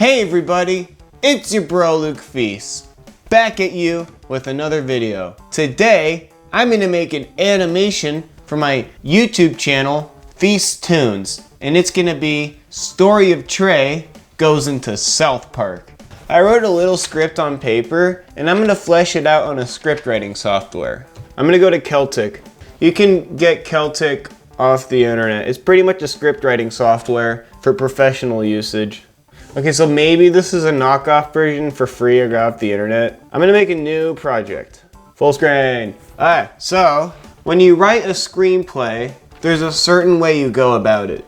Hey everybody, it's your bro Luke Feast, back at you with another video. Today, I'm gonna make an animation for my YouTube channel, Feast Toons, and it's gonna be Story of Trey Goes into South Park. I wrote a little script on paper, and I'm gonna flesh it out on a script writing software. I'm gonna go to Celtic. You can get Celtic off the internet. It's pretty much a script writing software for professional usage. Okay, so maybe this is a knockoff version for free I got off the internet. I'm gonna make a new project. Full screen. Alright, so when you write a screenplay, there's a certain way you go about it.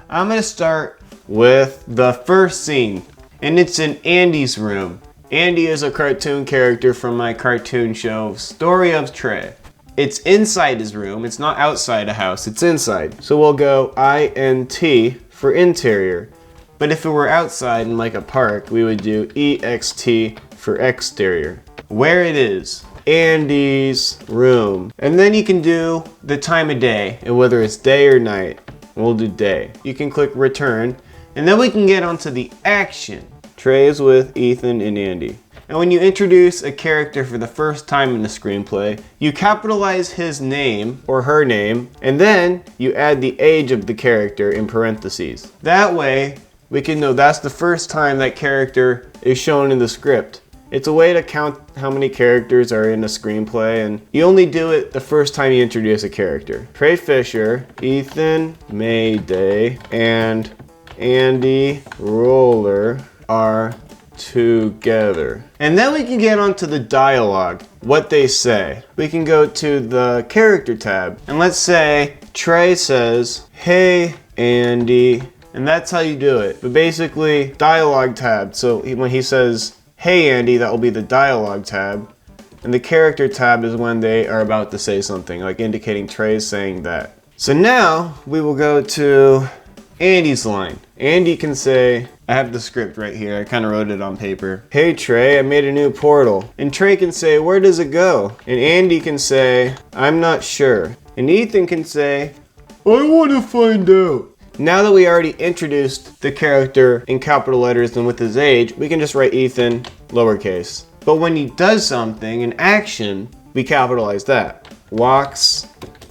I'm gonna start with the first scene, and it's in Andy's room. Andy is a cartoon character from my cartoon show, Story of Trey. It's inside his room, it's not outside a house, it's inside. So we'll go INT for interior. But if it were outside in like a park, we would do EXT for exterior. Where it is, Andy's room. And then you can do the time of day, and whether it's day or night. We'll do day. You can click return, and then we can get onto the action. Trey is with Ethan and Andy. And when you introduce a character for the first time in the screenplay, you capitalize his name or her name, and then you add the age of the character in parentheses. That way, we can know that's the first time that character is shown in the script. It's a way to count how many characters are in a screenplay, and you only do it the first time you introduce a character. Trey Fisher, Ethan Mayday, and Andy Roller are together. And then we can get onto the dialogue, what they say. We can go to the character tab, and let's say Trey says, "Hey Andy," and that's how you do it. But basically, dialogue tab. So when he says, "Hey Andy," that will be the dialogue tab. And the character tab is when they are about to say something, like indicating Trey's saying that. So now we will go to Andy's line. Andy can say, I have the script right here, I kind of wrote it on paper. "Hey Trey, I made a new portal." And Trey can say, "Where does it go?" And Andy can say, "I'm not sure." And Ethan can say, "I want to find out." Now that we already introduced the character in capital letters and with his age, we can just write Ethan lowercase. But when he does something, an action, we capitalize that. Walks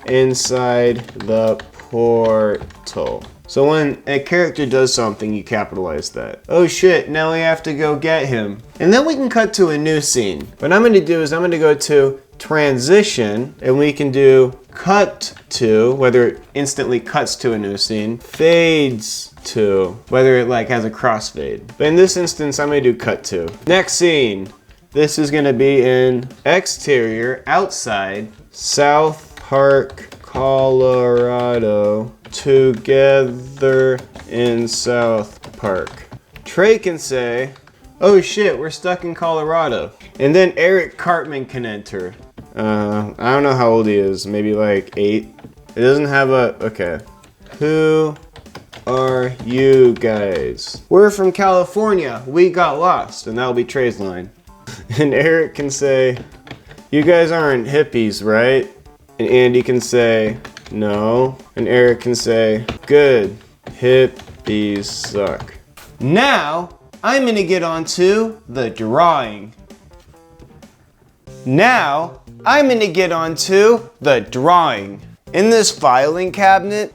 inside the portal. So when a character does something, you capitalize that. Oh shit, now we have to go get him. And then we can cut to a new scene. What I'm gonna do is I'm gonna go to transition, and we can do cut to, whether it instantly cuts to a new scene, fades to, whether it like has a crossfade. But in this instance, I'm gonna do cut to. Next scene. This is gonna be in exterior, outside, South Park, Colorado, together in South Park. Trey can say, "Oh shit, we're stuck in Colorado." And then Eric Cartman can enter. I don't know how old he is, maybe like 8. It doesn't have a, okay. "Who are you guys?" "We're from California, we got lost." And that'll be Trey's line. And Eric can say, "You guys aren't hippies, right?" And Andy can say, "No." And Eric can say, "Good, hippies suck." Now, I'm gonna get onto the drawing. In this filing cabinet,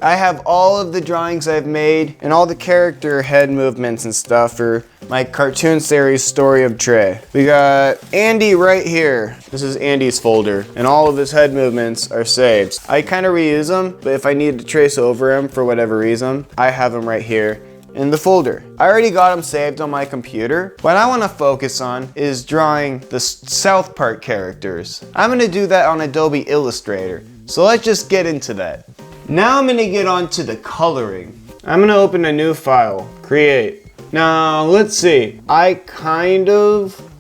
I have all of the drawings I've made and all the character head movements and stuff for my cartoon series Story of Trey. We got Andy right here. This is Andy's folder, and all of his head movements are saved. I kind of reuse them, but if I need to trace over him for whatever reason, I have them right here in the folder. I already got them saved on my computer. What I want to focus on is drawing the South Park characters. I'm going to do that on Adobe Illustrator. So let's just get into that. Now I'm going to get on to the coloring. I'm going to open a new file, create. Now let's see,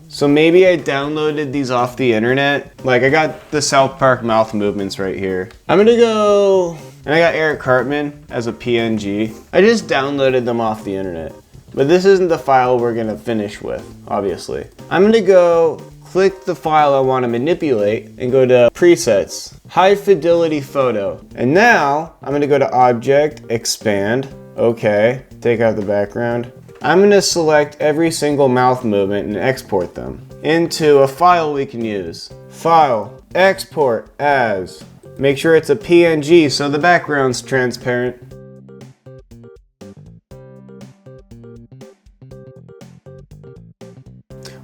so maybe I downloaded these off the internet. Like I got the South Park mouth movements right here. I'm gonna go, and I got Eric Cartman as a PNG. I just downloaded them off the internet. But this isn't the file we're gonna finish with, obviously. I'm gonna go click the file I want to manipulate and go to presets, high fidelity photo. And now I'm going to go to object, expand, okay, take out the background. I'm gonna select every single mouth movement and export them into a file we can use. File, export as. Make sure it's a PNG so the background's transparent.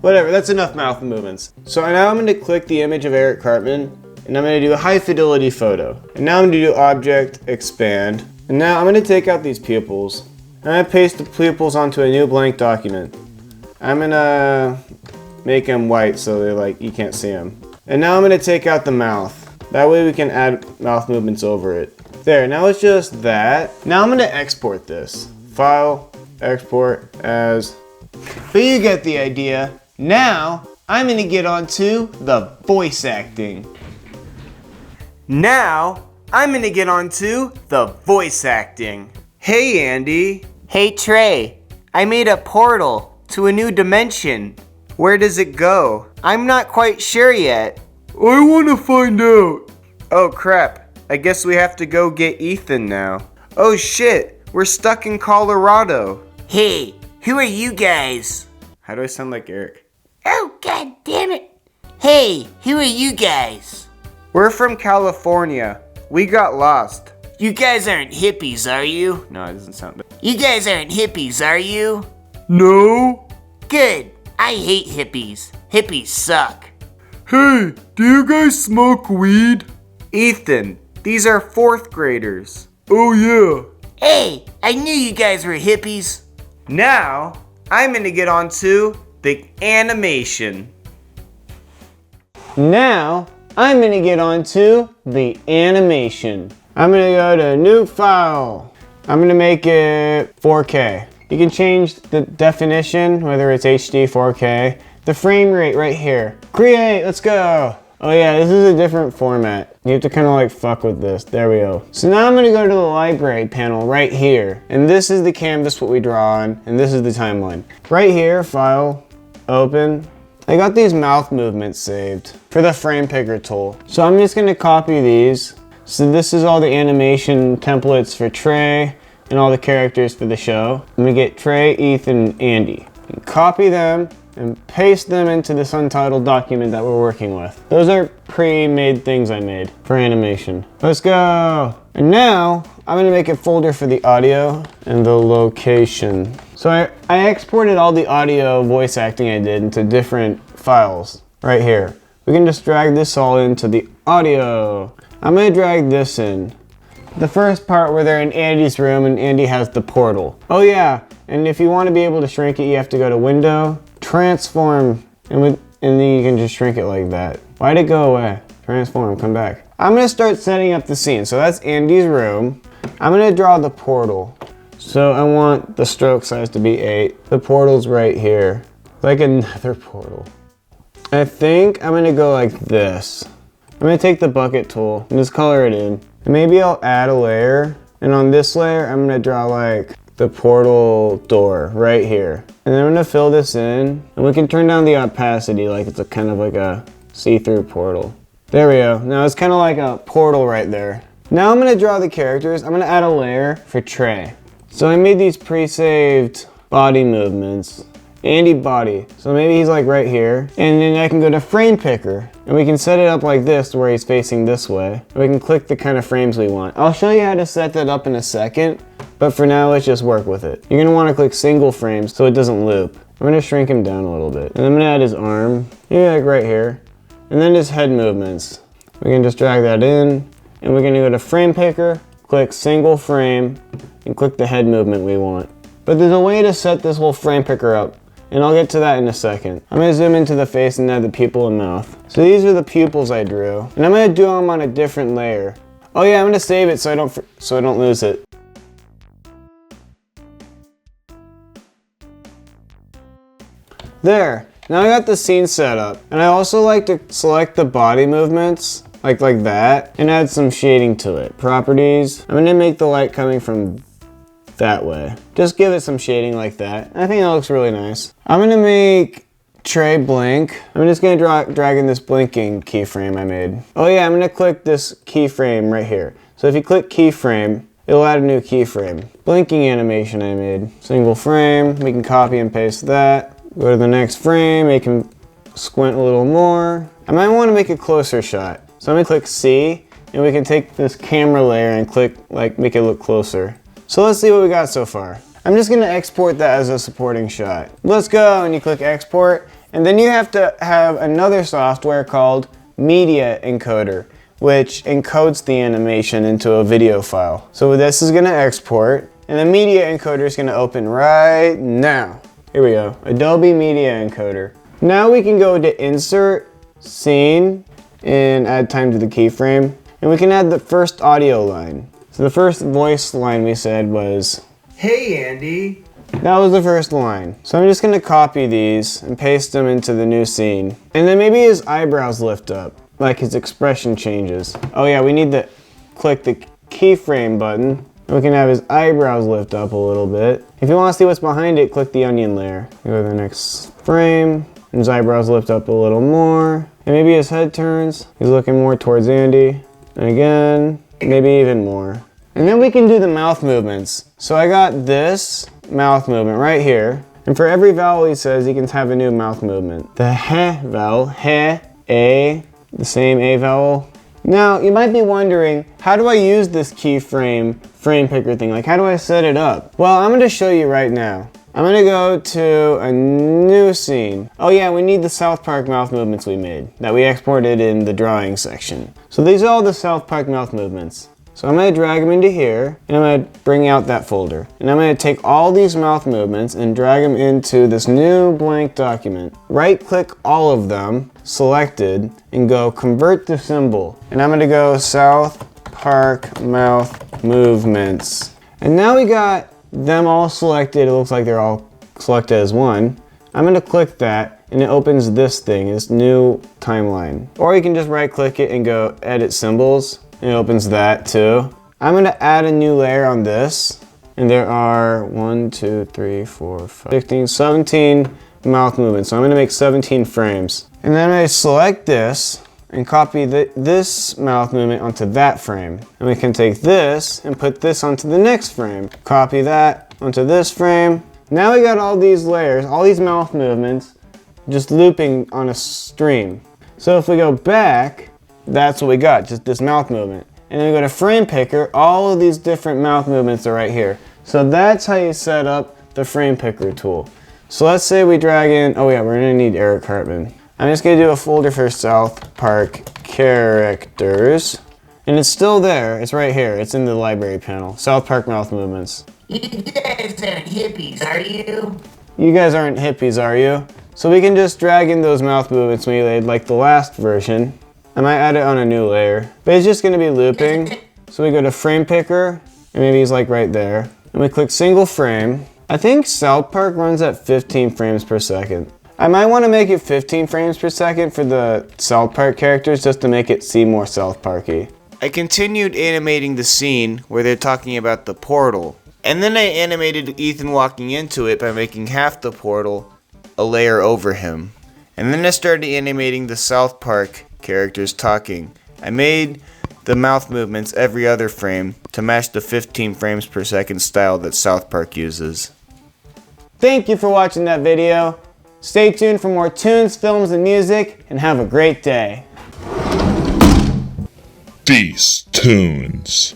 Whatever, that's enough mouth movements. So now I'm going to click the image of Eric Cartman, and I'm going to do a high fidelity photo. And now I'm going to do object, expand. And now I'm going to take out these pupils. I'm going to paste the pupils onto a new blank document. I'm going to make them white so they're like, you can't see them. And now I'm going to take out the mouth. That way we can add mouth movements over it. There, now it's just that. Now I'm going to export this. File, export as. But you get the idea. Now, I'm gonna get on to the voice acting. Hey Andy. Hey Trey, I made a portal to a new dimension. Where does it go? I'm not quite sure yet. I wanna find out. Oh crap, I guess we have to go get Ethan now. Oh shit, we're stuck in Colorado. Hey, who are you guys? How do I sound like Eric? Oh, god damn it. Hey, who are you guys? We're from California. We got lost. You guys aren't hippies, are you? No, it doesn't sound good. You guys aren't hippies, are you? No. Good. I hate hippies. Hippies suck. Hey, do you guys smoke weed? Ethan, these are 4th graders. Oh yeah. Hey, I knew you guys were hippies. Now, I'm gonna get on to the animation. I'm gonna go to new file. I'm gonna make it 4K. You can change the definition, whether it's HD, 4K. The frame rate right here. Create, let's go. Oh yeah, this is a different format. You have to kind of like fuck with this. There we go. So now I'm gonna go to the library panel right here. And this is the canvas what we draw on, and this is the timeline. Right here, file, open. I got these mouth movements saved for the frame picker tool. So I'm just gonna copy these. So this is all the animation templates for Trey and all the characters for the show. I'm gonna get Trey, Ethan, and Andy. And copy them and paste them into this untitled document that we're working with. Those are pre-made things I made for animation. Let's go. And now I'm gonna make a folder for the audio and the location. So I exported all the audio voice acting I did into different files right here. We can just drag this all into the audio. I'm gonna drag this in. The first part where they're in Andy's room and Andy has the portal. Oh yeah, and if you want to be able to shrink it, you have to go to Window, Transform, and then you can just shrink it like that. Why'd it go away? Transform, come back. I'm gonna start setting up the scene. So that's Andy's room. I'm gonna draw the portal. So I want the stroke size to be 8. The portal's right here. Like another portal. I think I'm gonna go like this. I'm gonna take the bucket tool and just color it in. And maybe I'll add a layer. And on this layer, I'm gonna draw like the portal door right here. And then I'm gonna fill this in. And we can turn down the opacity like it's a kind of like a see-through portal. There we go. Now it's kind of like a portal right there. Now I'm gonna draw the characters. I'm gonna add a layer for Trey. So I made these pre-saved body movements. Andy body. So maybe he's like right here. And then I can go to frame picker. And we can set it up like this where he's facing this way. And we can click the kind of frames we want. I'll show you how to set that up in a second. But for now, let's just work with it. You're gonna wanna click single frames so it doesn't loop. I'm gonna shrink him down a little bit. And I'm gonna add his arm. Yeah, like right here. And then his head movements. We can just drag that in. And we're gonna go to frame picker, click single frame, and click the head movement we want. But there's a way to set this whole frame picker up. And I'll get to that in a second. I'm gonna zoom into the face and add the pupil and mouth. So these are the pupils I drew. And I'm gonna do them on a different layer. Oh yeah, I'm gonna save it so I don't lose it. There, now I got the scene set up. And I also like to select the body movements, like that, and add some shading to it. Properties, I'm gonna make the light coming from that way. Just give it some shading like that. I think that looks really nice. I'm gonna make Trey blink. I'm just gonna drag in this blinking keyframe I made. Oh yeah, I'm gonna click this keyframe right here. So if you click keyframe, it'll add a new keyframe. Blinking animation I made. Single frame, we can copy and paste that. Go to the next frame, make him squint a little more. I might want to make a closer shot. So I'm gonna click C, and we can take this camera layer and click, make it look closer. So let's see what we got so far. I'm just gonna export that as a supporting shot. Let's go, and you click export, and then you have to have another software called Media Encoder, which encodes the animation into a video file. So this is gonna export, and the Media Encoder is gonna open right now. Here we go, Adobe Media Encoder. Now we can go to Insert, Scene, and add time to the keyframe. And we can add the first audio line. So the first voice line we said was, "Hey Andy." That was the first line. So I'm just gonna copy these and paste them into the new scene. And then maybe his eyebrows lift up, like his expression changes. Oh yeah, we need to click the keyframe button. We can have his eyebrows lift up a little bit. If you wanna see what's behind it, click the onion layer. Go to the next frame, and his eyebrows lift up a little more. And maybe his head turns. He's looking more towards Andy. And again, maybe even more. And then we can do the mouth movements. So I got this mouth movement right here. And for every vowel he says, he can have a new mouth movement. The heh vowel, heh, a, the same a vowel. Now, you might be wondering, how do I use this keyframe frame picker thing? Like, how do I set it up? Well, I'm gonna show you right now. I'm gonna go to a new scene. Oh yeah, we need the South Park mouth movements we made that we exported in the drawing section. So these are all the South Park mouth movements. So I'm gonna drag them into here, and I'm gonna bring out that folder. And I'm gonna take all these mouth movements and drag them into this new blank document. Right click all of them, selected, and go convert to symbol. And I'm gonna go South Park mouth movements. And now we got them all selected. It looks like they're all selected as one. I'm gonna click that, and it opens this thing, this new timeline. Or you can just right click it and go edit symbols. It opens that too. I'm gonna add a new layer on this, and there are 1, 2, 3, 4, 5, 16, 17 mouth movements. So I'm gonna make 17 frames. And then I select this and copy this mouth movement onto that frame. And we can take this and put this onto the next frame. Copy that onto this frame. Now we got all these layers, all these mouth movements, just looping on a stream. So if we go back, that's what we got, just this mouth movement. And then we go to frame picker, all of these different mouth movements are right here. So that's how you set up the frame picker tool. So let's say we drag in, oh yeah, we're gonna need Eric Hartman. I'm just gonna do a folder for South Park characters. And it's still there, it's right here, it's in the library panel. South Park mouth movements. You guys aren't hippies, are you? You guys aren't hippies, are you? So we can just drag in those mouth movements we made like the last version. I might add it on a new layer, but it's just gonna be looping. So we go to frame picker, and maybe he's like right there. And we click single frame. I think South Park runs at 15 frames per second. I might wanna make it 15 frames per second for the South Park characters just to make it seem more South Parky. I continued animating the scene where they're talking about the portal. And then I animated Ethan walking into it by making half the portal a layer over him. And then I started animating the South Park characters talking. I made the mouth movements every other frame to match the 15 frames per second style that South Park uses. Thank you for watching that video. Stay tuned for more tunes, films, and music, and have a great day. These tunes.